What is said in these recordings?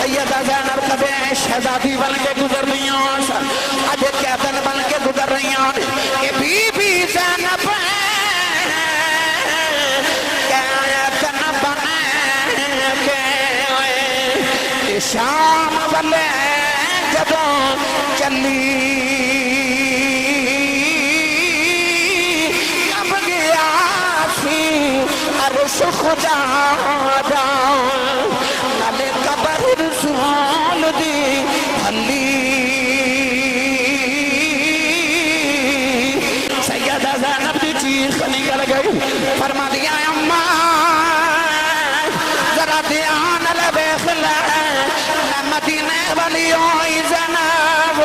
سیدہ زینب کبھی شہزادی بن کے گزر رہی ہوں، آج قیدن بن کے گزر رہی ہوں کہ بی بی زینب قیدن بن کے شام والے جدوں چلی اب گیا سی عرش خدا دا نالے قبر رسول دی حلی سیدہ زینب دی چیخ نکل گئی، فرما دیا اماں ذرا دھیان لے بیخ لے میں مدینے والی ہوئی زینب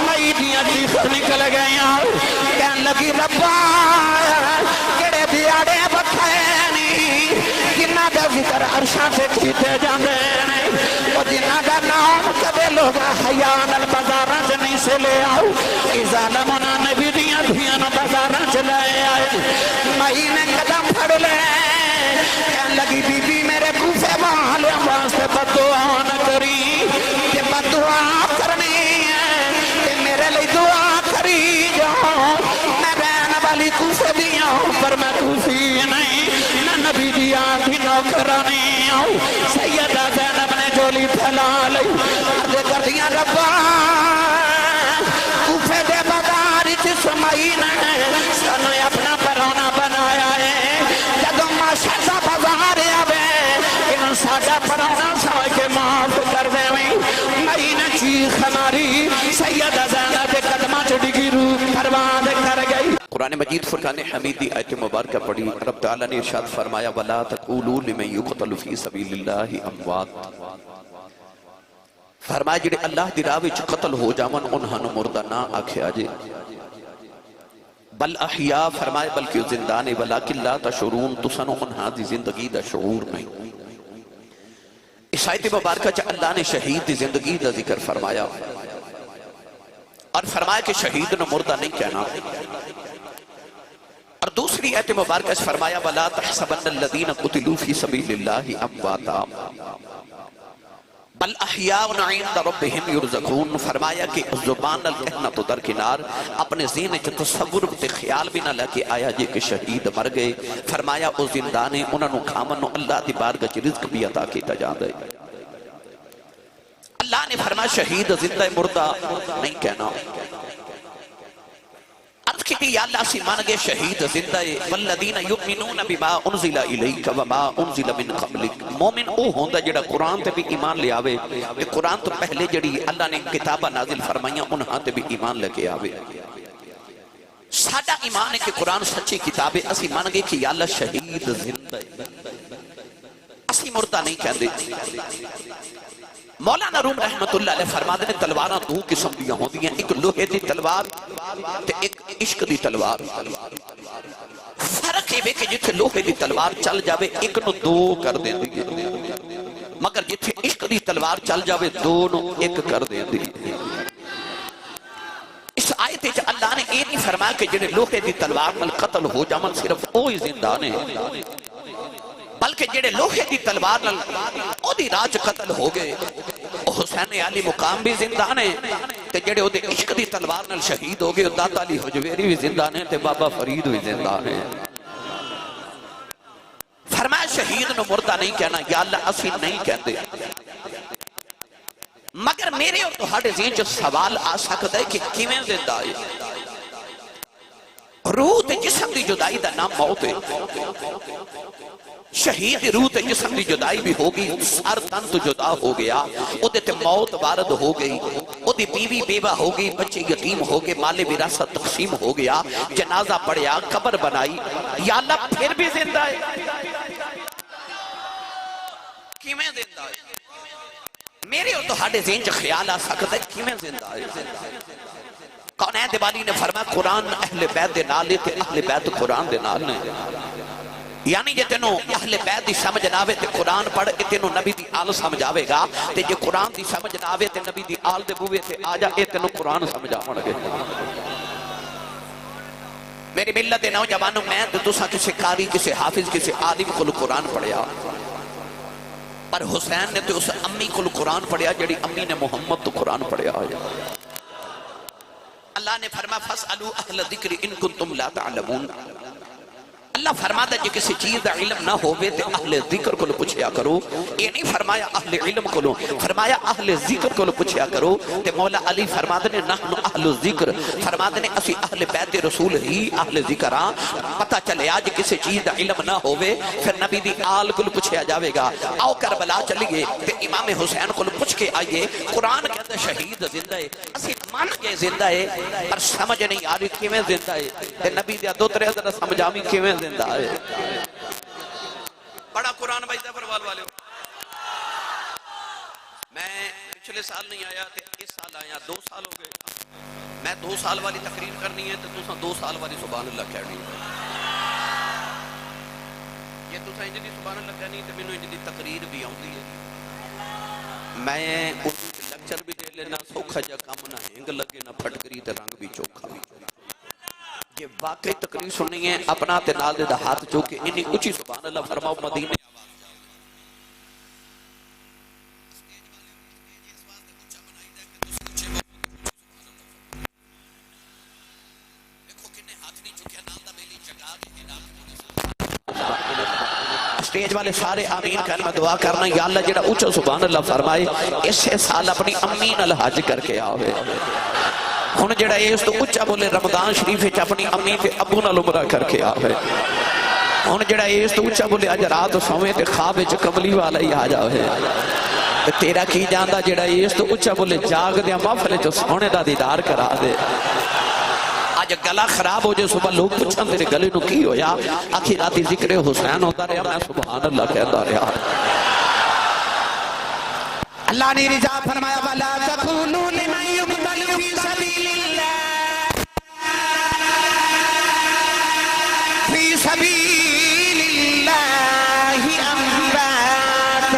مئی دیا چیخ نکل گئی، کہن لگی ربا کڑے دیاڑے بکھینی جنہ دا ذکر عرشاں سے کیتے جاندے وہ جنہ دا نام کبھی لوگ حیان البزاراں سے نہیں سے لے آؤ، ای ظالمنا نبی دیا دھیان بزاراں سے لے آئے، مئی نے قدم پھڑ لے کہن لگی بی بی میرے کوفے والے واسطے بدعا نہ کری کہ بدعا کرنی ہے کہ میرے لئے دعا کری جاؤ، میں بین والی کوفے دیا پر میں کوفی نہیں نہ نبی دیا بھی نوکرانی آؤ، سیدہ زینب نے جولی پھیلا لئی عرض کر دیا ربا کوفے دے بازار سمائی نے سنو اپنا پرونا بنایا ہے، جدوں ماشاء سا بازار آوے انہوں ساڑھا پرونا سوائے کے معاف کر دے میں مئی نے چیخ ماری سیدہ زینب کے قدمہ چڑی کی روح پرواد کر گئی۔ قرآن مجید فرقان حمیدی آیت مبارکہ پڑھی، رب تعالیٰ نے ارشاد فرمایا وَلَا تَقُولُوا لِمَنْ يُقْتَلُ فِي سَبِيلِ اللَّهِ أَمْوَاتٍ، فرمایا جڑے اللہ دی راہ وچ قتل ہو جاون انہاں نوں مردہ نہ آکھیا جے، بل احیاء فرمائے بلکہ زندانے ولیکن لا تشعرون تسنو انہاں دی زندگی دا شعور نہیں۔ اس آیت مبارکہ چا اللہ نے شہید دی زندگی دا ذکر فرمایا اور فرمایا کہ شہید نو مردہ نہیں کہنا، اور دوسری آیت مبارکہ سے فرمایا وَلَا تَحْسَبَنَّ الَّذِينَ قُتِلُوا فِي سَبِيلِ اللَّهِ أَمْوَاتًا بل احیاء عند ربهم یرزقون، فرمایا کہ زبان الکہنا تو درکنار اپنے ذہن چ تصور تے خیال بھی نہ لگے آیا جے کہ شہید مر گئے، فرمایا او زندانے انہاں نوں کھاون نوں اللہ دی بارگاہ وچ رزق بھی عطا کیتا جاندا ہے۔ اللہ نے فرمایا شہید زندہ مردہ نہیں کہنا، عرض کی یا اللہ سے مان گئے شہید زندہ والذین یؤمنون بما انزل الیک وما انزل من قبلک، مومن او ہوندا جڑا قرآن تے بھی ایمان لے آوے کہ قرآن تو پہلے جڑی اللہ نے کتابہ نازل فرمائیاں انہاں تے بھی ایمان لے کے آوے۔ ساڈا ایمان ہے کہ قرآن سچی کتاب ہے، اسی مان گئے کہ یا اللہ شہید زندہ ہے، اسی مردہ نہیں کہندے۔ مولانا روم رحمت اللہ علیہ فرما دے تلواراں دو قسم دیاں ہوندی ہیں، ایک لوہے دی تلوار تے ایک عشق دی تلوار۔ فرق ہے کہ جتھے لوہے دی تلوار چل جاوے ایک نو دو کر دیں دی، مگر جتھے عشق دی تلوار چل جاوے دو نو ایک کر دیں دی۔ اس آیت وچ اللہ نے یہ نہیں فرمایا کہ جڑے لوہے دی تلوار نال قتل ہو جاون صرف وہی زندہ نے، بلکہ جڑے لوہے دی تلوار نال او دی راج قتل ہو گئے حسین علی مقام بھی زندہ نے، تے جڑے او دے عشق دی تلوار نال شہید ہو گئے داتا علی حجویری بھی زندہ نے تے بابا فرید بھی زندہ نے۔ فرمایا شہید نو مردہ نہیں کہنا، یا اللہ اسی نہیں کہتے، مگر میرے اور تہاڈے ذہن جو سوال آ سکتا ہے کہ کیویں زندہ ہے؟ روح تے جسم دی جدائی دا نام موت ہے، شہید روح تے جسم دی جدائی بھی ہوگی، سر تن تو جدا ہو گیا، او دے تے موت وارد ہو گئی، او دی بیوی بیوہ ہو گئی، بچے یتیم ہو گئے، مال وراثت تقسیم ہو گیا، جنازہ پڑیا، قبر بنائی، یا اللہ پھر بھی زندہ ہے، کیویں زندہ ہے؟ میرے اور تہاڈے ذہن چ خیال آ سکتا ہے کیویں زندہ ہے؟ کونین دے والی نے فرمایا قرآن اہل بیت دے نال تے اہل بیت قرآن دے نال نے، یعنی جے تینوں اہل بیت دی سمجھ نہ آوے تے قرآن پڑھ کے تینوں نبی دی آل سمجھ آوے گا، تے جے قرآن دی سمجھ نہ آوے تے نبی دی آل دے بوئے تے آ جا اے تینوں قرآن سمجھ آون گے۔ میری ملت دے نوجوانوں، میں تو تساں کسی قاری، کسی حافظ، کسی عالم کو قرآن پڑھیا، پر حسین نے تو اس امی کو قرآن پڑھیا جڑی امی نے محمد تو قرآن پڑھیا ہے۔ اللہ نے فرمایا فَاسْأَلُوا أَهْلَ الذِّكْرِ إِن كُنتُمْ لَا تَعْلَمُونَ۔ اللہ فرماتا ہے کہ کسی چیز دا علم نہ ہوئے تو اہل ذکر کو پوچھیا کرو۔ یہ نہیں فرمایا اہل علم کو، فرمایا اہل ذکر کو پوچھیا کرو۔ تے مولا علی فرماتے نے نحن اہل ذکر، فرماتے نے اسی اہل بیت رسول ہی اہل ذکر ہاں۔ پتہ چلے آج کسی چیز دا علم نہ ہوئے پھر نبی دی آل کو پوچھیا جاوے گا۔ آؤ کربلا چلیے تے امام حسین کو پوچھ کے آئیے، قرآن کے اندر شہید زندہ ہے، اسی مان کے زندہ ہے پر سمجھ نہیں آ رہی کیویں زندہ ہے، تے نبی دے دو ترے ذرا سمجھاویں کیویں زندہ ہے۔ بڑا قرآن بھائی زفروال والے ہو۔ میں پچھلے سال نہیں آیا تھے، اس سال آیا، 2 سال ہو گئے۔ میں 2 سال والی تقریر کرنی ہے تو تُساں 2 سال والی سبحان اللہ کہنی ہے۔ یہ تُساں انج دی سبحان اللہ کہنی تے مینوں انج دی تقریر بھی آندی ہے۔ میں لیکچر بھی دے لینا، سوکھا جا کام نہ ہنگ لگے نہ پھٹکری تے رنگ بھی چوکھا۔ یہ واقعی تقریر سننی ہے، اپنا تے نال دے ہاتھ چوکے انی اچھی سبحان اللہ فرماؤ مدینے۔ اسٹیج والے سارے آمین کہنا، دعا کرنا یا اللہ جڑا اچھا سبحان اللہ فرمائے اسے سال اپنی امی نال حج کر کے آوے۔ ہن جڑا اس تو اچھا بولے رمضان شریف وچ اپنی امی تے ابو نال عمرہ کر کے آوے۔ ہن جڑا اس تو اچھا بولے اج رات سویں تے خواب وچ کملی والا ہی آ جاوے۔ تیرا کی جاندا جڑا اس تو اچھا بولے جاگ دے محفل وچ سونے دا دیدار کرا دے۔ آج گلا خراب ہو جائے صبح لوگ پوچھن تیرے گلے نو کی ہویا، آخی راتی ذکر حسین ہوتا رہا، میں سبحان اللہ کہتا رہا۔ اللہ نے رجا فرمایا وَلَا تَقُولُوا لِمَن يُقْتَلُ فِي سَبِيلِ اللَّهِ فِي سَبِيلِ اللَّهِ أَمْوَاتٌ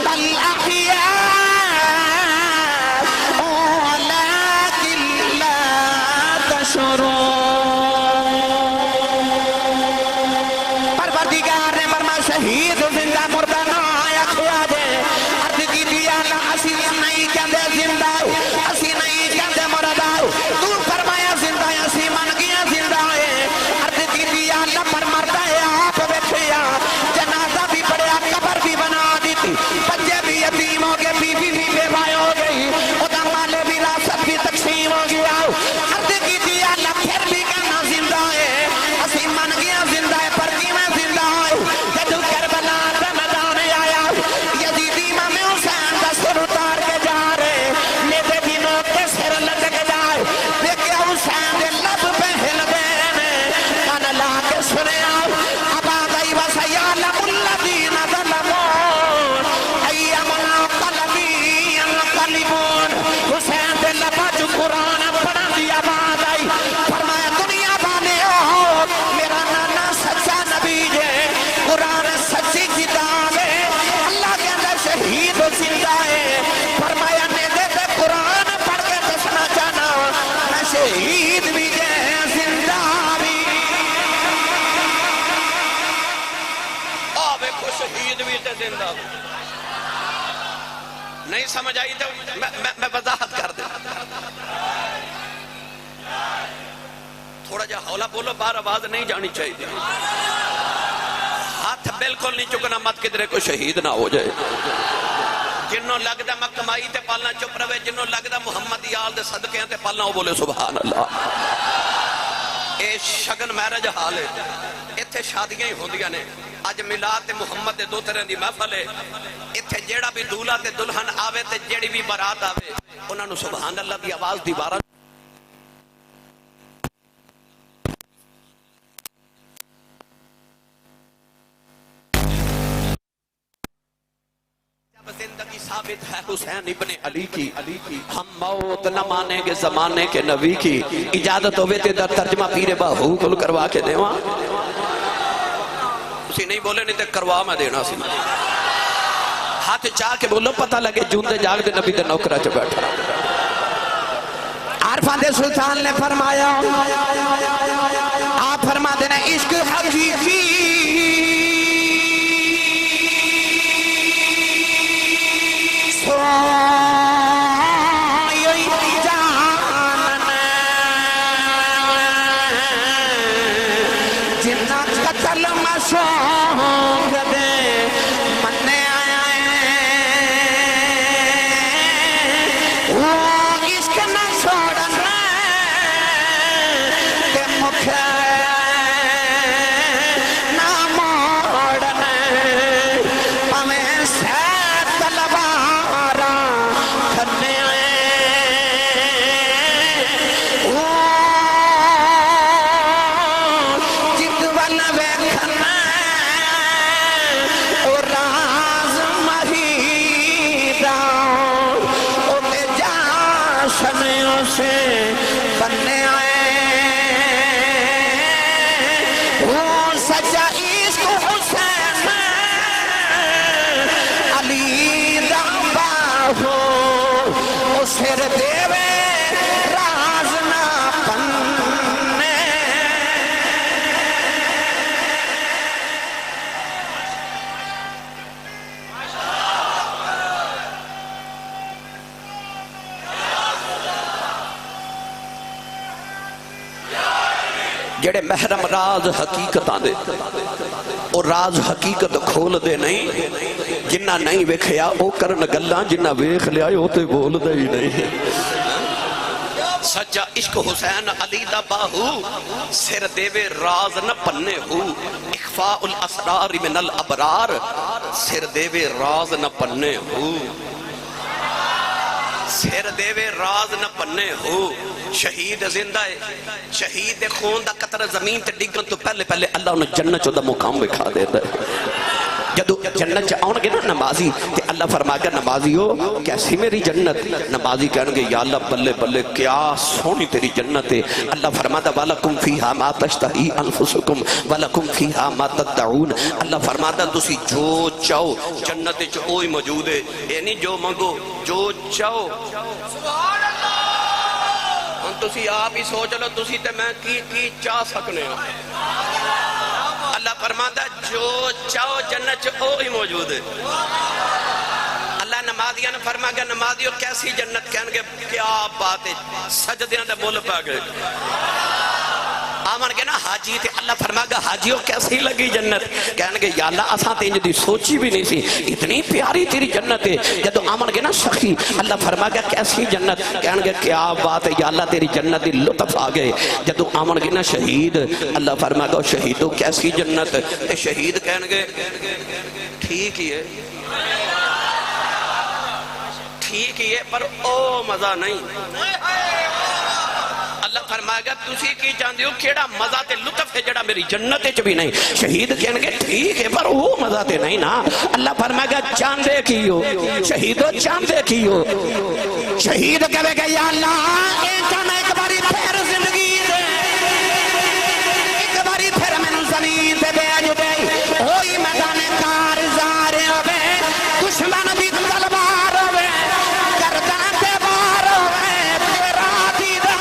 بَلْ أَحْيَاءٌ وَلَٰكِن لَّا تَشْعُرُونَ۔ پروردگار نے فرمایا شہید زندہ مردہ نہ آیا کھیا دے، عرض کی دیا نہ اسی نہیں کہندے زندہ ہے، اسی نہیں کہندے مردہ ہے، تو فرمایا زندہ ہے، اسی من گیا زندہ ہے۔ عرض کی دیا اللہ پر مردہ ہے آپ بیٹھیا، جنازہ بھی پڑیا، قبر بھی بنا دیتی، بچے بھی یتیم ہو گئے، بیوی بھی بیوہ ہو گئی، خدا مالے بھی راست بھی تقسیم ہو گیا۔ عرض کی دیا اللہ پھر بھی کہنا زندہ ہے، اسی من گیا زندہ ہے پر کیویں زندہ ہے۔ جدو کربلا دا میدان آیا، یزیدی امام حسین دا سر اتار کے جا رہے، میرے دینوں کے سر لٹک جائے، دیکھیا حسین دے لب پہ ہل گئے نے، کان لا کے سنے آؤ ابا گئی وسیعلم الذین ظلمون ایم القلبی انقلبون۔ حسین دے لبا جو قرآن پڑھا دیا بات آئی، فرمایا دنیا بانے ہو میرا نانا سچا نبی جے، قرآن سچی کتاب ہے، اللہ کے اندر شہید زندہ ہے۔ فرمایا نے دے قرآن پڑھ کے دسنا چاہنا میں شہید بھی جے زندہ بھی۔ آوے کو شہید بھی تے زندہ بھی۔ نہیں سمجھ آئی تو میں وضاحت کر دیں، تھوڑا جا حولا بولو، بار آواز نہیں جانی چاہیے، ہاتھ بالکل نہیں چکنا، مت کدھرے کو شہید نہ ہو جائے۔ جنہوں لگدا میں کمائی تے پالنا چپ رہے، جنہوں لگدا محمد یال دے صدقے تے پالنا وہ بولے سبحان اللہ۔ اے شگن میرج حال ہے، اتھے شادیاں ہی ہوندیاں نے، اج میلاد تے محمد دے 2 طرح دی محفل ہے، اتھے جیڑا بھی دولہا تے دلہن آوے تے جیڑی بھی بارات آوے انہاں نو سبحان اللہ دی آواز دیوارہ زندگی ثابت ہے حسین ابن علی کی، ہم موت نہ مانیں گے زمانے کے نبی کی۔ اجازت ہوئے تے در ترجمہ پیر باہو کل کروا کے دیواں، اسی نہیں بولے نہیں تے کروا میں دینا سی، ہاتھ چاہ کے بولو پتہ لگے جوندے جاگ دے نبی دے نوکرہ چ بیٹھا۔ عارفان دے سلطان نے فرمایا، آپ فرما دینا عشق حقیقی جڑے محرم راز حقیقتاں دے اور راز حقیقت کھول دے نہیں جنہ نہیں ویکھیا او کرن گلاں جنہ ویکھ لیا او تے بول دے ہی نہیں سچا عشق حسین علی دا باہو سر دیوے راز نہ پنے ہو اخفاء الاسرار من الابرار سر دیوے راز نہ پنے ہو سر دیوے راز نہ پنے ہو شہید زندہ ہے شہید خون دا قطر زمین تے ڈگن تو پہلے پہلے اللہ انہیں جنت چو دا مقام بکھا دیتا ہے جدو جنت چا آن گے نا نمازی تے اللہ فرما گا نمازی ہو کیسی میری جنت نمازی کہنے گے یا اللہ بلے بلے کیا سونی تیری جنت ہے اللہ فرما دا وَلَكُمْ فِيهَا مَا تَشْتَهِي أَنفُسُكُمْ وَلَكُمْ فِيهَا مَا تَدَّعُونَ اللہ فرما دا تسی جو چاہو جنت چو اوئی موجود ہے یعنی جو منگو جو چاہو سبحان اللہ ہم تسی آپ ہی سوچ لو تسی تے میں کی چاہ سکنے ہو اللہ فرماتا جو چاہو جنت اوہی موجود ہے اللہ نمازیاں نے فرما گیا نمازیوں کیسی جنت کہنے گے کیا بات ہے سجدیاں دے بول پا گئے آمن گے نا حاجی تے اللہ فرما گیا حاجیوں کیسی لگی جنت کہنے گے یا اللہ اساں تے انج دی سوچی بھی نہیں سی اتنی پیاری تیری جنت ہے جدو آمن گے نا سخی اللہ فرما گیا کیسی جنت کہنے گے کیا بات ہے یا اللہ تیری جنت دی لطف آ گئے جدو آمن گے نا شہید اللہ فرما گیا شہیدوں کیسی جنت تے شہید کہنے گے ٹھیک ہی ہے ٹھیک ہی ہے پر او مزہ نہیں اللہ فرمائے گا تُسی کی جاندے ہو کیڑا مزہ تے لطف ہے جڑا میری جنت چ بھی نہیں شہید کہنے گے ٹھیک ہے پر وہ مزہ تے نہیں نا اللہ فرمائے گا چاندے کی ہو شہیدو چاندے کی ہو شہید کہے گا یا اللہ ایک ایک باری پھر زندگی دے ایک باری پھر میں نے زمین تے بیج دے ہوئی میدان کار زارے ہوئے دشمن بھی تلوار ہوئے گردن تے بار ہوئے تیرا دیدہ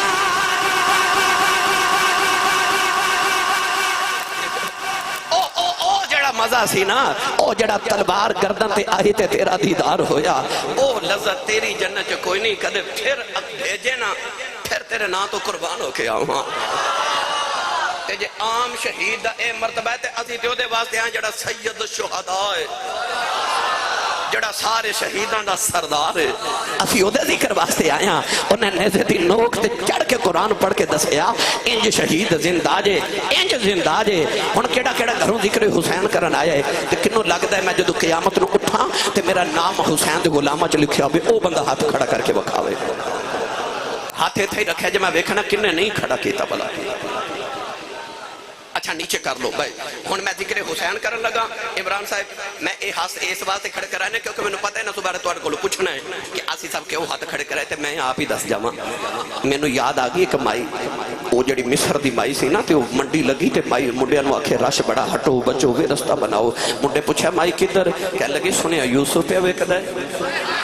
جڑا مزہ سی نا او جڑا تلوار گردن تے آئی تے تیرا دیدار ہویا او لذت تیری جنت جو کوئی نہیں کدے پھر بھیجے نا پھر تیرے نا تو قربان ہو کے آؤں تے جے عام شہید دا اے مرتبہ تے اسی دیو دے واسطے ہیں جڑا سید الشہداء ہے جڑا سارے شہیدان دا سردار ہے اسی او دے ذکر واسطے آیا انہیں نیزے دی نوک تے چڑھ کے قرآن پڑھ کے دسیا انج شہید زندہ جے انج زندہ جے ہن کیڑا کیڑا گھروں ذکر حسین کرن آیا ہے تے کنوں لگدا ہے میں جدو قیامت نو اٹھاں تے میرا نام حسین دے غلامہ چ لکھیا ہوئے او بندہ ہاتھ کھڑا کر کے بکھاوے ہاتھ ایتھے ہی رکھے جے میں ویکھنا کنے نہیں کھڑا کیتا بلا اچھا نیچے کر لو بھائی ہن میں ذکر حسین کرن لگا عمران صاحب میں اے ہاتھ اس واسطے کھڑے کرانے کیونکہ میں نے پتہ ہے نا صبح تواڈے کولوں پوچھنا ہے کہ آسی صاحب کیوں ہاتھ کھڑے کرائے تے میں آپ ہی دس جاواں مینوں یاد آ گئی ایک مائی وہ جڑی مصر دی مائی سی نا تے وہ منڈی لگی تے مائی منڈیاں نوں آکھے رش بڑا ہٹو بچو وے رستہ بناؤ منڈے پوچھا مائی کدھر کہنے لگی سنیا یوسف پہ ویکھدا ہے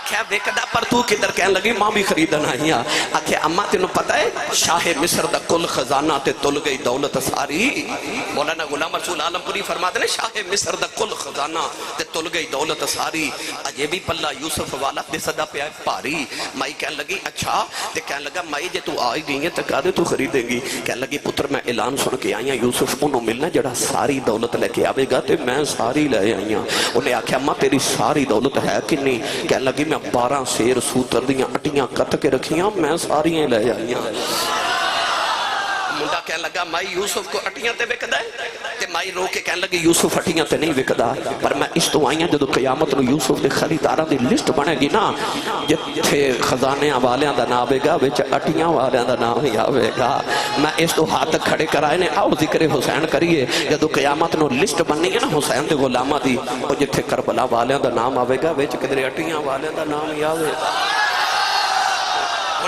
آکھیا ویکدا پر تو کدھر؟ کہن لگی ماں بھی خریدنا ہی آ. آکھیا اما تینوں پتہ ہے شاہ مصر دا کل خزانہ تے تل گئی دولت ساری. مولانا غلام رسول عالم پوری فرماتے ہیں شاہ مصر دا کل خزانہ تے تل گئی دولت ساری. اجے بھی پلہ یوسف والا دے صدا پہ پاری. مائی کہن لگی اچھا. تے کہن لگا مائی جے تو آئی گئی ہے تو کہا دے تو خریدے گی. کہن لگی پتر میں اعلان سن کے آئی ہوں یوسف انہوں ملنا جڑا ساری دولت لے کے آوے گا تے میں ساری لے آئی ہوں. انہیں آکھیا ماں تیری ساری دولت ہے کہ نہیں؟ کہن لگی میں 12 سیر سوتر دیاں اٹیاں کت کے رکھیاں میں ساری لے آئی ہوں. منڈا کہنے لگا مائی یوسف کو اٹیاں تے وکدا ہے تے مائی رو کے کہنے لگی یوسف اٹیاں تے نہیں وکدا پر میں اس تو آئیاں جدو قیامت نو یوسف دے خریداراں دی لسٹ بنے گی نا جتھے خزانے والیاں دا نام آوے گا وچ اٹیاں والیاں دا نام ہی آوے گا. میں اس تو ہاتھ کھڑے کرائے نے آؤ ذکر حسین کریے. جدو قیامت نو لسٹ بننی ہے نا حسین دے غلاماں دی او جتھے کربلا والیاں دا نام آوے گا وچ کدھر اٹیاں والیاں دا نام ہی آوے گا.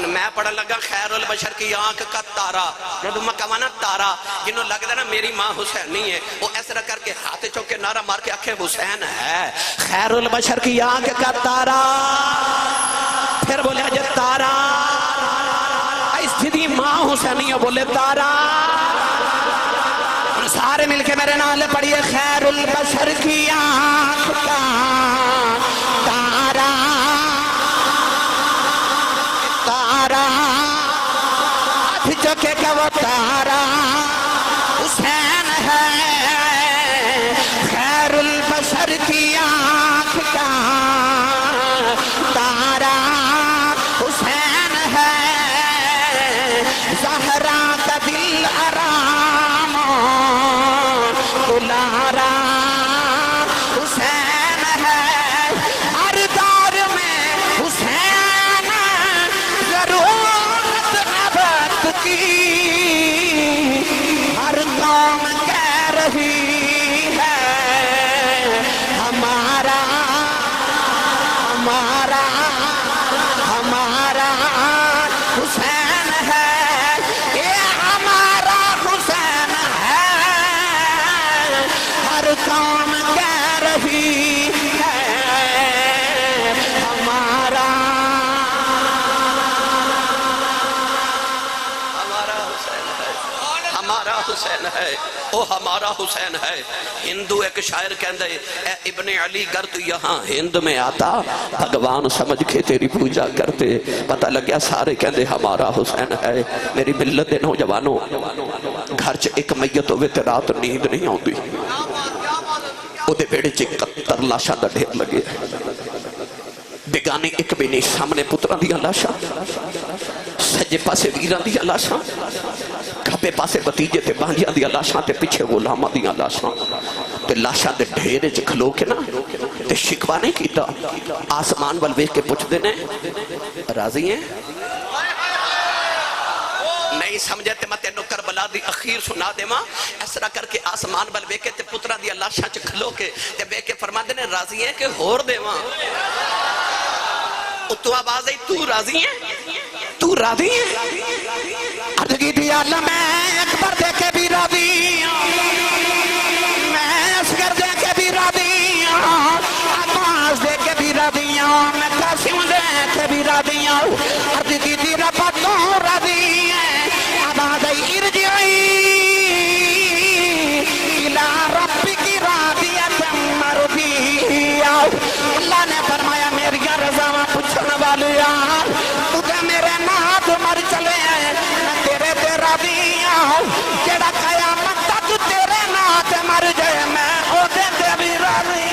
میں پڑھا لگا خیر البشر کی آنکھ کا تارا. جدو میں کہا نا تارا جنہوں لگ دا نا میری ماں حسین نہیں ہے وہ ایسا رہ کر کے ہاتھ چوکے نعرہ مار کے آنکھیں حسین ہے. خیر البشر کی آنکھ کا تارا. پھر بولے اجے تارا اس تھی ماں حسین نہیں ہے بولے تارا. سارے مل کے میرے نالے پڑھئے خیر البشر کی آنکھ کا تارا. تارا ہاتھ چوکے کا وہ تارا حسین ہے. خیر البشر کی آنکھ کا تارا حسین ہے. زہرا کا دل آرام دلارا حسین ہے. ہر دور میں حسین ضرورت نبت کی ہر قوم کہہ رہی ہے ہمارا ہمارا ہمارا حسین ہے. یہ ہمارا حسین ہے ہر قوم کہہ رہی ہے ہمارا ہمارا حسین ہے. او ہمارا حسین ہے. ہندو ایک شاعر کہندے اے ابن علی گر تو یہاں ہند میں آتا بھگوان سمجھ کے تیری پوجا کرتے. پتہ لگیا سارے کہندے ہمارا حسین ہے. میری ملت دے نوجوانوں گھر چ ایک میت ہوئے تے رات نیند نہیں آتی. او دے بیڑے چ 71 لاشاں دا ڈھیر لگے. بیگانے ایک بھی نہیں سامنے پتران دیا لاشاں سجے پاسے ویران دیا لاشاں کھپے پاسے بتیجے تے بانجیاں دیا لاشاں تے پیچھے غلامہ دیا لاشاں تے لاشاں دے ڈھیرے چ کھلو کے نا تے شکوا نہیں کیتا. آسمان وال ویکھ کے پوچھ دینے راضی ہیں نہیں سمجھے تے میں تینوں کربلا دی اخیر سنا دے ماں. اس طرح کر کے آسمان وال ویکھ کے تے پتران دیا لاشاں چ کھلو کے تے ویکھ کے فرما دینے راضی ہیں کہ ہور دے ماں. تو آواز ہے تو راضی ہیں تو راضی ہیں. عرض کی تھی عالم میں اکبر دے کے بھی راضی ہوں میں اصغر دے کے بھی راضی ہوں عباس دے کے بھی راضی ہوں میں قاسم دے کے بھی راضی ہوں. عرض کی تھی رب تو راضی ہیں عباد ارجعی الى ربک راضیۃ مرضیہ. اللہ نے فرمایا میری رضا پوچھنے والے یار تجھے میرے نات مر چلے ہیں میں تیرے تے راضی ہوں. جڑا قیامت تک تیرے نات مر جائے میں او دے تے بھی راضی.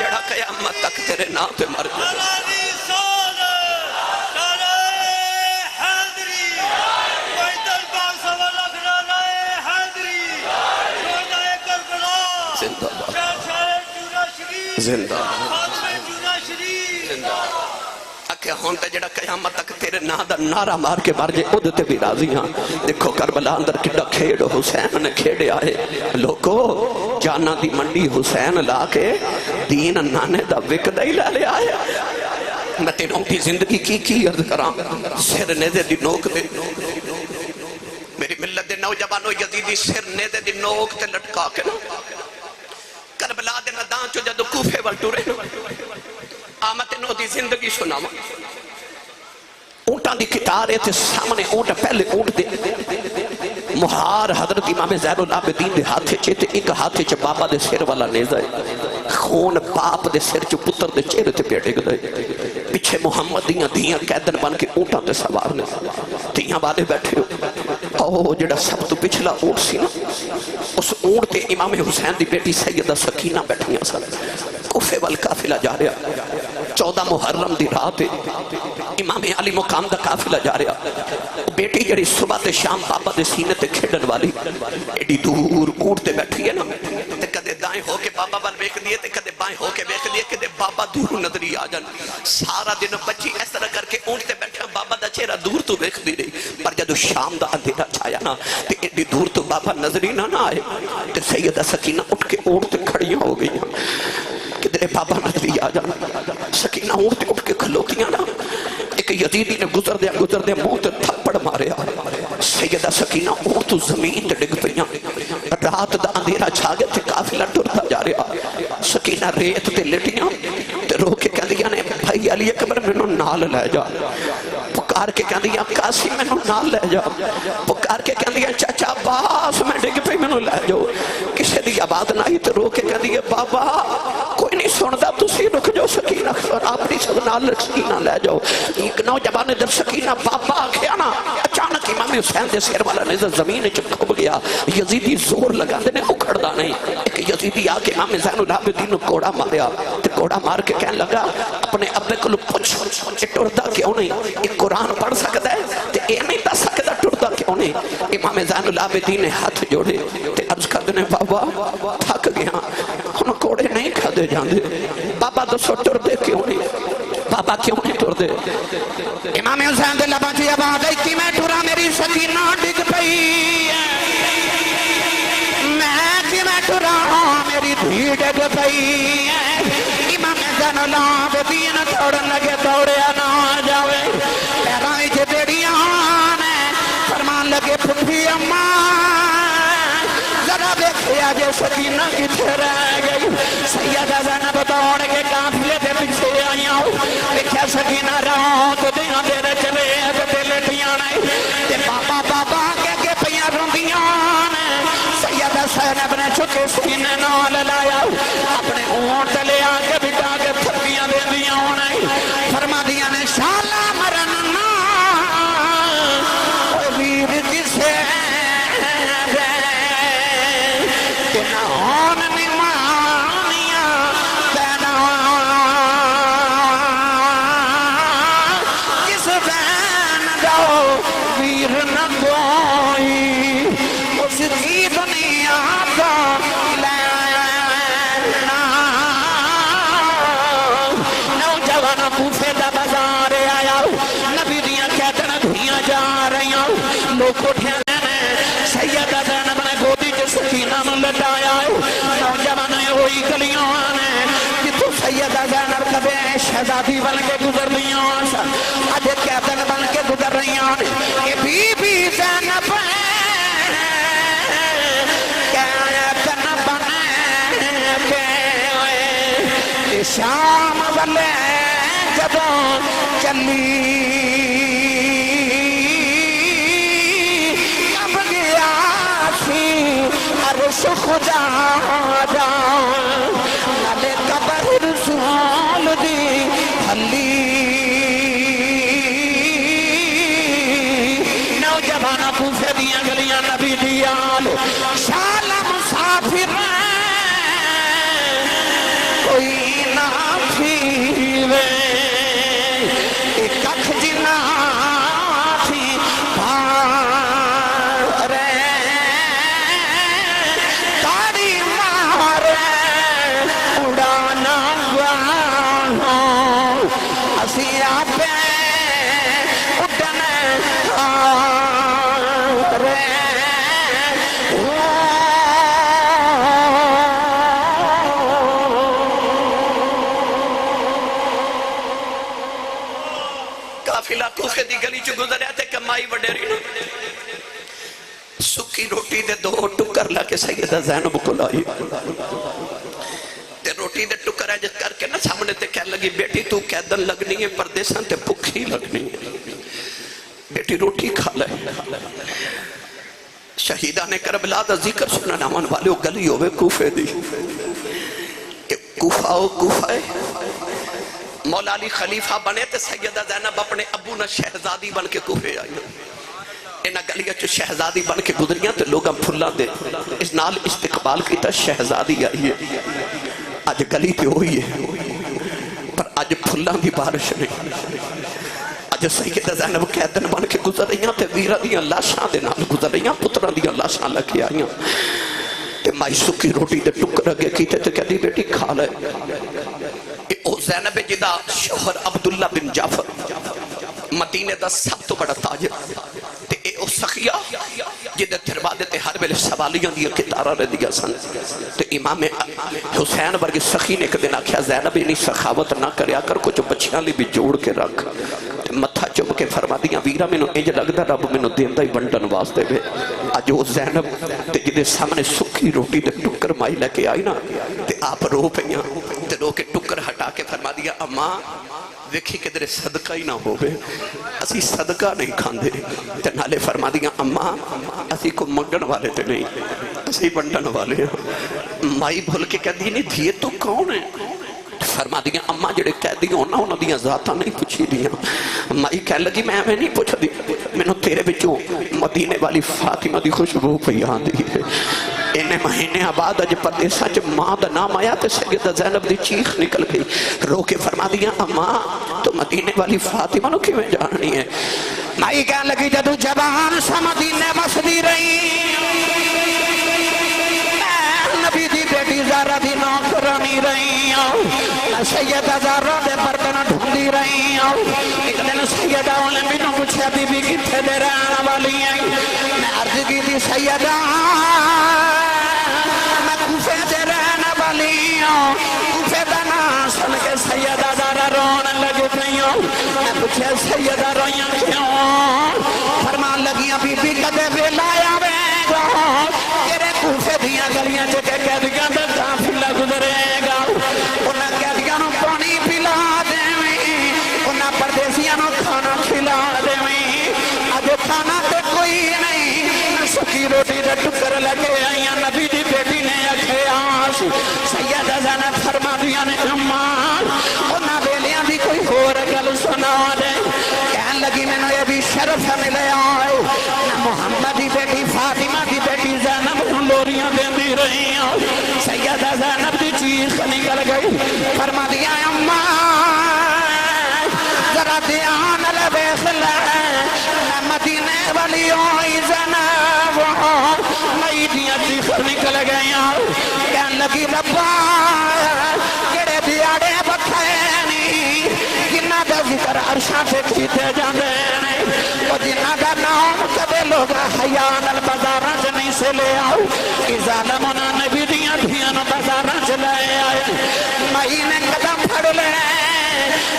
جڑا قیامت تک تیرے نات مر جائے زندہ زندہ اکھے ہونتے جڑا قیامت تک تیرے نا دا نعرہ مار کے مار جے ادھتے بھی راضی ہاں. دیکھو کربلا اندر کڈا کھیڑ حسین نے کھیڑے آئے لوگو جانا دی منڈی حسین لا کے دین نانے دا وکدہ ہی لے آئے. میں تینوں کی زندگی کی عرض کراں سر نیدے دی نوک دے میری ملت دے نوجوانوں یزیدی سر نیدے دی نوک تے لٹکا کے نا کربلا دے ندان چو جدو کوفے وال ٹورے آمد نو دی زندگی سناوا اونٹاں دی کٹارے تھے سامنے اونٹ پہلے اونٹ دے مہار حضرت امام زین العابدین دے ہاتھے چیتے ایک ہاتھے چ بابا دے سر والا نیزہ ہے خون باپ دے سر چ پتر دے چہرے تے پیٹے گئے پیچھے محمد دیاں قیدن بن کے اونٹاں تے سوار نے دیاں والے بیٹھے او جڑا سب تو پچھلا اونٹ سی نا اس اونٹ تے امام حسین دی بیٹی سیدہ سکینہ بیٹھیاں سن کوفے وال قافلہ جا رہا 14 محرم دی رات امام علی مقام دا قافلہ جا رہا بیٹی جڑی صبح تے شام بابا دے سینے تے کھیڑن والی ایڈی دور اونٹ تے بیٹھی ہے نا تے کدے دائیں ہو کے بابا وال ویکھ دیے تے کدے بائیں ہو کے ویکھ دیے کدے بابا دور نظری آ جان سارا دن بچی اس طرح کر کے اونٹ تے بیٹھا بابا دا چہرہ دور تو ویکھ دی رہی پر جدو شام دا اندھیرا چھایا نا تے ایڈی دور تو بابا نظری نہ آئے تے سیدہ سکینہ اٹھ کے اونٹ تے کھڑیاں ہو گئی کدھرے بابا نظری آ جانا سکینہ اونٹ تے اٹھ کے کھلوتیاں نا ایک یزیدی نے گزر دیا منہ تے تھپڑ ماریا سیدہ سکینہ اونٹ تو زمین تے ڈگ پئیاں رات دا اندھیرا چھا گیا تے قافلہ ٹرتا جا رہا سکینہ ریت تے لٹیاں تے رو کے کہندیاں نے بھائی علی اکبر مینوں نال لے جا پکار کے کہندیاں قاسم مینوں نال لے جا پکار کے کہندیاں چاچا عباس میں ڈگ پئی مینوں لے جاؤ کسے دی آواز نہ آئی تے رو کے کہندی بابا کوئی نہیں سندا تسی رک جاؤ سکینہ اپنی سب نال سکینہ لے جاؤ ایک نوجوان جب سکینہ بابا آکھیا نا اچانک امام حسین دے سیر والا نیزہ زمین چ کھب گیا یزیدی زور لگا دے نے اکھڑدا نہیں ایک یزیدی آ کے امام زین العابدین نو کوڑا ماریا تے کوڑا مار کے کہن لگا اپنے ابے کولوں پوچھ اے ٹردا کیوں نہیں اے قرآن پڑھ سکدا ہے تے اے نہیں دس سکدا ٹردا کیوں نہیں امام زین العابدین نے ہاتھ جوڑے تے عرض کر دے بابا تھک گیا ہن کوڑے نہیں کھدے جاندے بابا دسو ٹردے کیوں نہیں بابا کیوں نہیں ٹر دے امام حسین دے لباں چ آواز آئی کہ میں ٹرا میری سکینہ ڈگ پئی میں کہ میں ٹرا میری دھی ڈگ پئی امام زین العابدین دوڑن لگے دوڑیا نہ جاوے پیراں وچ بیڑیاں نے فرمان لگے پھپھی اماں ذرا دیکھیا جے سکینہ کتھے رہ گئی سیدہ زینب دوڑ کے قافلے دے پیچھے آئیاں دیکھیا سکینہ رات دیاں دیر چلے تے لٹیاں نے تے بابا بابا کے پیاں روندیاں نے سیدہ زینب نے چکے سینے نال لایا اپنے اونٹ لے آ کے بٹا کے تھپیاں دیندیاں نے فرماندیاں نے شالا مرن نا او ویر کسے سیدہ زینب نے گودی چ سکینہ نوں لٹایا نوجوان ہوئی گلیاں نے جتوں سیدہ زینب کبے شہزادی بن کے گزر لیاں اج قیدن بن کے گزر رہیاں کہ بی بی زینب قیدن بن کے شام والے جدوں چلی خدا جا نالے قبر رسول دی حلی نوجوانا کوفے دیاں گلیاں نبی دیال شالا مسافر کوئی نہ پھیوے ایک اکھ جنا کوفے دی گلی چ گزریا تے کمائی وڈیری سکی روٹی دے دو ٹکر لا کے سیدہ زینب کو لائی تے روٹی روٹی دے ٹکر ہے کر کے نا سامنے تے کہہ لگی بیٹی تو قیدن لگنی ہے پردیساں تے بھکھی لگنی ہے بیٹی روٹی کھا لے شہیدہ نے کربلا دا ذکر سننا نامان والے گلی ہوئے کوفے دی کوفہ ہو کوفہ ہے مولا علی خلیفہ بنے تے سیدہ زینب اپنے ابو نہ شہزادی بن کے کوفے آئی انہا گلیہ چو شہزادی بن کے گزریاں تے لوگاں پھلا دے اس نال استقبال کی تا شہزادی آئی ہے آج گلی تے ہوئی ہے پر آج پھلا دی بارش نہیں آج سیدہ زینب قیدن بن کے گزر رہیاں تے ویرہ دیاں لاشاں دے نال گزر رہیاں پترہ دیاں لاشاں لکھی آئیاں تے مائی سکی روٹی دے ٹکر اگے کیتے تے کہہ دی بیٹی کھا لے او زینب جدا شوہر عبداللہ بن جعفر مدینے دا سب تو بڑا تاجر تے اے او سخیہ جدے تھربادے تے ہر ویلے سوالیاں دیا کتارہ رہ دیا سن تے امام حسین برگی سخی نے ایک دن آکھیا زینب انہی سخاوت نہ کریا کر کچھ بچیاں لی بھی جوڑ کے رکھ تے متھا چپ کے فرما دیا ویرہ میں نو انج لگدا رب میں نو دیندہ ہی بنڈن واسطے بے آج وہ زینب تے جدے سامنے سکی روٹی تے ٹکر مائی لے کے آئی نا تے آپ رو پہیاں تے رو کے ٹکر ہٹا کے فرما دیا اماں دیکھی کہ درے صدقہ ہی نہ ہو بے اسی صدقہ نہیں کھاندے تے نالے فرما دیا اماں اسی کو منگن والے تے نہیں اسی بنڈن والے ہیں مائی بھول کے کہہ دی نہیں دھیے تو کون ہے فرما دیا اماں جڑے کہہ دیا ہونا انہوں دیا ذاتہ نہیں پوچھی دیا مائی کہہ لگی میں نہیں پوچھ دی میں نے تیرے بچوں مدینے والی فاطمہ دی خوشبو پیان دی ہے انہیں مہینے آباد اج پردیساں چ ماں دا نام آیا تے سیدہ زینب دی چیخ نکل گئی رو کے فرما دیا اماں تو مدینے والی فاطمہ نو کیوں جاننی ہے مائی کہنے لگی جدو جبان سا مدینے مسدی رہی نبی دی بیٹی زارہ دی نوکرانی رہی سیدہ زارہ دے برتن ڈھونڈی رہی ایک دن سیدہ انہیں بھی نو پوچھا بی بی کتھے دے رہنا والی ہیں میں عرض کی تھی سیدہ میں کوفے دے رہنا والی ہوں کوفے دا نام سن کے سیدہ زارہ رون لگ گئی میں پوچھا سیدہ رویاں کیوں فرمان لگیاں بی بی کدے بیلایا بے گا تیرے کوفے دیاں گلیاں چکے قیدیاں دا قافلہ گزرے گا انہاں قیدیاں نو پانی پلا دیویں انہاں پردیسیاں نو کھانا کھلا دیویں اج کھانا تے کوئی نہیں سکی روٹی دے ٹکر لگے آئیاں نبی دی بیٹی نے اکھیاس سیدہ زینب فرما دیا نے اماں انہاں بیلیاں دی کوئی ہور گل سنا دے کہن لگی میں نے یہ بھی شرف ملے آئے نہ محمد دی بیٹی فاطمہ دی بیٹی زینب لوریاں دیندی رہی ہیں سیدہ زینب دی چیخ نکل گئی فرما دیا اماں ذرا دیان لبیخ لے نہ مدینے والی ہوئی زینب نئی دیاں چیخ نکل گئی کہن لگی ربا کڑے دیاڑے بکھینی جنہ دا ذکر عرشاں سے کیتے جاندے وہ جنہ دا نام کبے لوگ حیان البزاراں سے نہیں سے لے آؤ کہ ظالمونہ نبی دیاں دھیاں بزاراں سے لے آئے مائی نے قدم پھڑ لے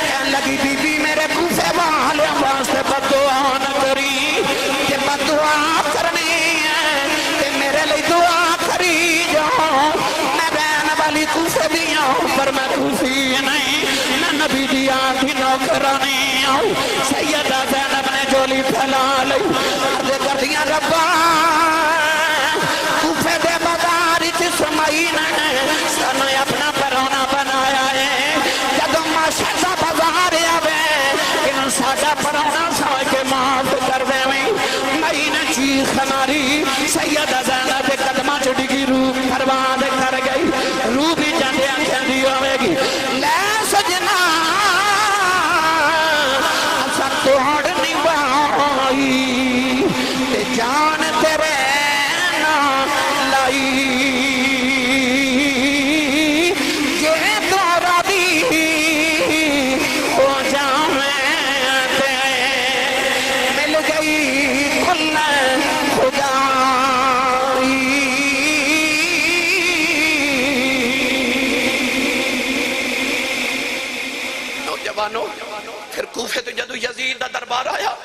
کہن لگی بی بی میرے کوفے والے واسطے بدعا نہ کری کہ بدعا کرنی ہے کہ میرے لئے دعا کری جاؤ میں بین والی کوفے دیاں پر میں کوفی نہیں نہ نبی دیاں تھی نوکرانی آؤ سیدہ زینب نے جولی پھیلا لئی عرض کر دیا ربا کوفے دے بازار سمائی نے سنے اپنا پرونا بنایا ہے جدو ماشاءاللہ بازار آوے انہوں ساڑا پرونا سوئے کے معاف کر دے مئی نے چیخ ماری سیدہ زینب قدمہ چڑی کی روح پرواد کر گئی روح بھی جاندے آنکھیں دی ہوئے گی لے سجنا اسا توڑ نبائی تے جان تیرے نا لائی پھر کوفے تو جدو یزید دا دربار آیا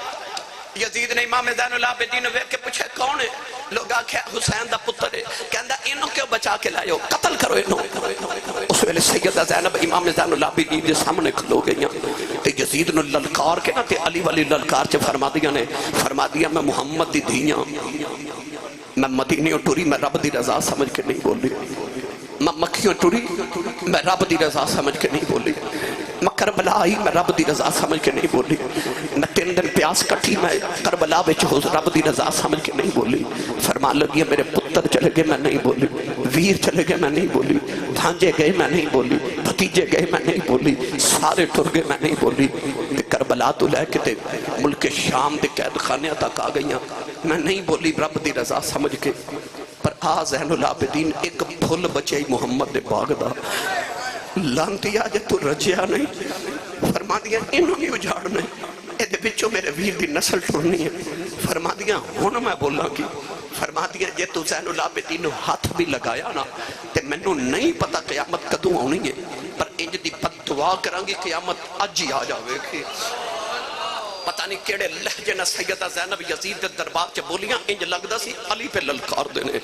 یزید نے امام زین العابدین ویکھ کے پوچھے کون ہے لوگ آکھے حسین دا پتر ہے کہندا انہوں کیوں بچا کے لائے ہو قتل کرو انہوں اس ویلے سیدہ زینب امام زین العابدین دے سامنے کھلو گئیاں تے یزید نو للکار کے نا تے علی والی للکار چ فرما دیا میں محمد دی دھیاں میں مدینے ٹری میں رب دی رضا سمجھ کے نہیں بولی میں مکھیوں ٹری میں رب دی رضا سمجھ کے نہیں بولی میں کربلا آئی میں رب دی رضا سمجھ کے نہیں بولی میں 3 دن پیاس کٹھی میں کربلا بچ ہو رب دی رضا سمجھ کے نہیں بولی فرمان لگی میرے پتر چلے گئے میں نہیں بولی ویر چلے گئے میں نہیں بولی بھانجے گئے میں نہیں بولی بھتیجے گئے میں نہیں بولی سارے ٹر گئے میں نہیں بولی کربلا تو لے کے تے ملک شام دے قید خانے تک آ گئیاں میں نہیں بولی رب دی رضا سمجھ کے پر آ زین العابدین ایک پھل بچے محمد دے باغ دا لانتی آجے تو رجیا نہیں فرما دیا انہوں نے اجاڑنا ہے ایدے بچوں میرے ویر دی نسل ٹھوڑنی ہے فرما دیا ہونا میں بولا کی فرما دیا جے تو زین العابدین ہاتھ بھی لگایا نا تے میں نو نہیں پتا قیامت کدوں ہونی ہے پر انج دی بد دعا کرانگی قیامت اج ہی آ جاوے گی پتہ نہیں کیڑے لہجے نہ سیدہ زینب یزید دے دربار چ بولیاں انج لگدا سی علی پہ للکار دینے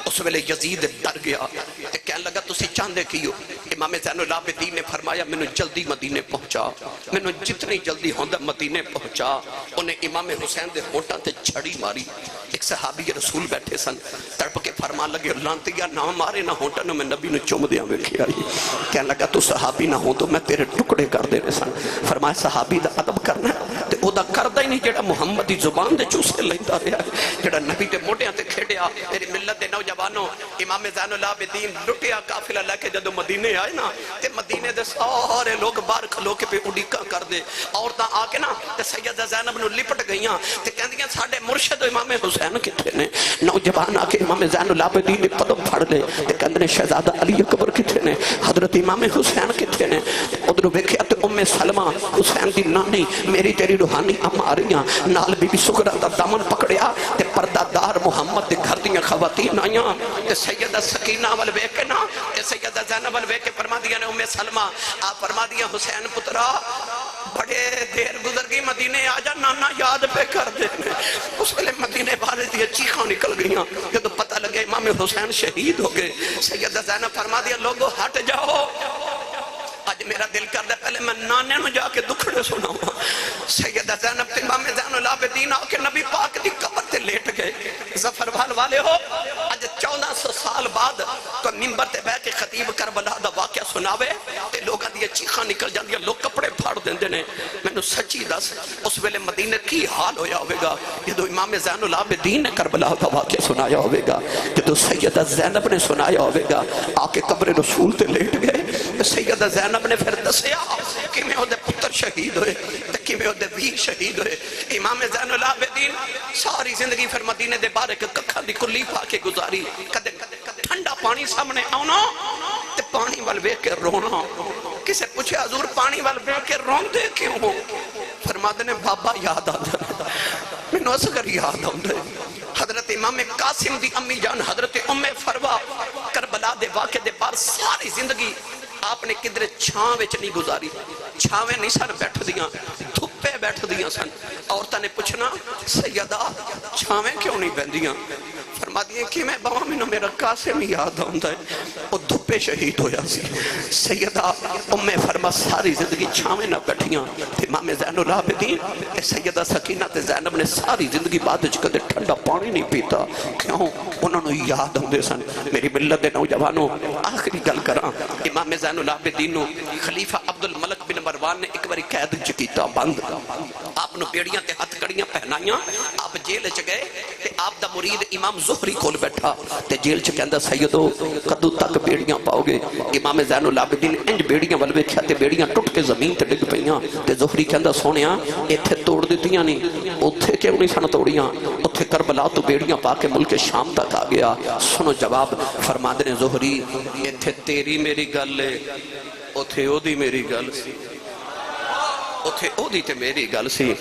اس ویلے یزید ڈر گیا تے کہنے لگا تسی چاندے کیو امام زین العابدین نے فرمایا مینوں جلدی مدینے پہنچا مینوں جتنی جلدی ہوندا مدینے پہنچا انہیں امام حسین دے ہونٹاں تے چھڑی ماری ایک صحابی رسول بیٹھے سن تڑپ کے فرمان لگے لانتیا نہ مارے نہ ہونٹاں نو میں نبی نو چوم دیاں ویکھیا کہنے لگا تو صحابی نہ ہوں تو میں تیرے ٹکڑے کر دینے سن فرمایا صحابی دا ادب کرنا تے او دا کردہ ہی نہیں جڑا محمد دی زبان دے چوسے لیندہ رہا ہے جڑا نبی دے موٹیاں تے کھیڑیا میری ملت دے نوجوانوں امام زین العابدین لٹیا قافلہ لے کے جدو مدینے آئے نا تے مدینے دے سارے لوگ باہر کھلو کے پہ اڈیکا کر دے عورتاں آ کے نا تے سیدہ زینب نو لپٹ گئیاں تے کہندیاں ساڈے مرشد امام حسین کتھے نے نوجوان آ کے امام زین العابدین نے قدم پھڑ لے تے کہندے شہزادہ علی اکبر کتھے نے حضرت امام حسین کتھے نے ادھر ویکھیا تے ام سلمہ حسین دی نانی میری تیری روحانی اما آ رہیاں نال بی بی سغرا دا دامن پکڑیا تے پردہ دار محمد دے گھر دیاں خواتین آئیاں تے سیدہ سکینہ وال ویکھ کے نا تے سیدہ زینب وال ویکھ کے فرما دیا نے ام سلمہ آپ فرما دیا حسین پترا بڑے دیر گزر گئی مدینے آجا نانا یاد پہ کر دینے اس ویلے مدینے بارے دیا چیخاں نکل گئیاں جب پتہ لگے امام حسین شہید ہو گئے سیدہ زینب فرما دیا لوگو ہٹ جاؤ آج میرا دل کر دے پہلے میں نانے نو جا کے دکھڑے سناؤں سیدہ زینب تے امام زین العابدین آ کے نبی پاک دی قبر تے لیٹ گئے ظفروال والے ہو آج 1400 سال بعد تو منبر تے بیٹھ کے خطیب کربلا دا واقعہ سناوے تے لوگاں دی چیخاں نکل جاندیاں لوگ کپڑے پھاڑ دیندے نے مینوں سچی دس اس ویلے مدینے کی حال ہویا ہوئے گا جدو امام زین العابدین نے کربلا دا واقعہ سنایا ہوئے گا جدو سیدہ زینب نے سنایا ہوئے گا آ کے قبر رسول تے لیٹ گئے سیدہ زینب نے پھر دسیا کہ میں دے پتر شہید ہوئے کہ میں دے ویر شہید ہوئے امام زین العابدین ساری زندگی پھر مدینے دے بارے کے ککھا دی کلی پا کے گزاری کدے ٹھنڈا پانی سامنے آنا تے پانی وال ویکھ کے رونا کسے پوچھے حضور پانی وال ویکھ کے رون دے کیوں ہو فرماتے نے بابا یاد آتا میں نو اصغر یاد آتا حضرت امام قاسم دی امی جان حضرت ام فروا کربلا دے واقع دے بار ساری زندگی آپ نے کدھر چھاں وچ نہیں گزاری چھاویں نہیں سن بیٹھ دیاں دھپے بیٹھ دیاں سن عورتاں نے پوچھنا سیدہ چھاویں کیوں نہیں بندیاں فرما دیئے کہ میں باہاں میں میرا قاسم یاد آندا ہے وہ دھپے شہید ہویا سی سیدہ ام فرما ساری زندگی چھاویں نہ بیٹھیاں امام زین العابدین سیدہ سکینہ تے زینب نے ساری زندگی بعد کدے ٹھنڈا پانی نہیں پیتا کیوں انہوں نے یاد آندے سن میری ملت دے نوجوانوں آخری گل کراں امام زین العابدین خلیفہ عبد الملک بن مروان نے ایک باری قید چکیتا بند آپ نے بیڑیاں تے ہتھ کڑیاں پہنائیاں آپ جیل چ گئے تے آپ دا مرید امام زہری کول بیٹھا تے جیل چ کہندا سیدو کدو تک بیڑیاں پاؤ گے امام زین العابدین انج بیڑیاں ول ویکھیا تے بیڑیاں ٹٹ کے زمین تے ڈگ پئیاں تے زہری کہندا سونیا ایتھے توڑ دتیاں نہیں اوتھے کیوں نہیں سن توڑیاں اوتھے کربلا تو بیڑیاں پا کے ملک شام تک آ گیا سنو جواب فرماندے نے زہری ایتھے تیری میری گل ہے اوتھے او دی میری گل سی اوتھے او دی تے میری گل سی